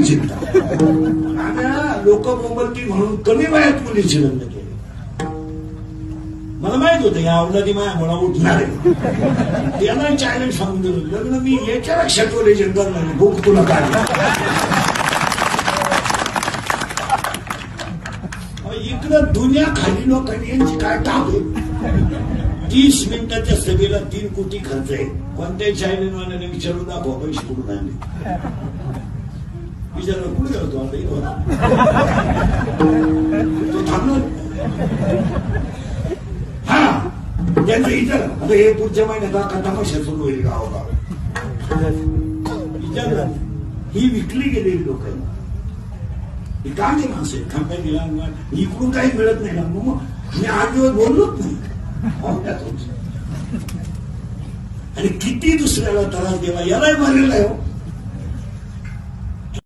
काही चिंता. लोक बोंबलती म्हणून कमी वयात मुलीची लग्न केली. मला माहित होतं या अवलादी माया मला उठणार आहे. त्याला चॅलेंज सांगून दिलं लग्न मी याच्या लक्षात जनरल नाही बघ तुला काय. इकडं दुनिया खाली लोकांनी यांची काय टाप आहे. 30 मिनिटाच्या सभेला 3 कोटी खर्च आहे. कोणत्याही चायनीजवाल्याने विचारून दाखवा पैसे कुठून आले. विचारलं कुठे होतो आता तो थांबलो. हा त्यांचं विचार आता हे पुढच्या महिन्यात का तमाशा सुरू होईल गावोगाव. विचार ही विकली गेलेली लोक आहे. ही का नाही माणसं आहेत खांब्या दिला इकडून काही मिळत नाही ना. मग मी 8 दिवस बोललोच नाही. आणि किती दुसऱ्याला त्रास देवा यालाही मारलेला आहे.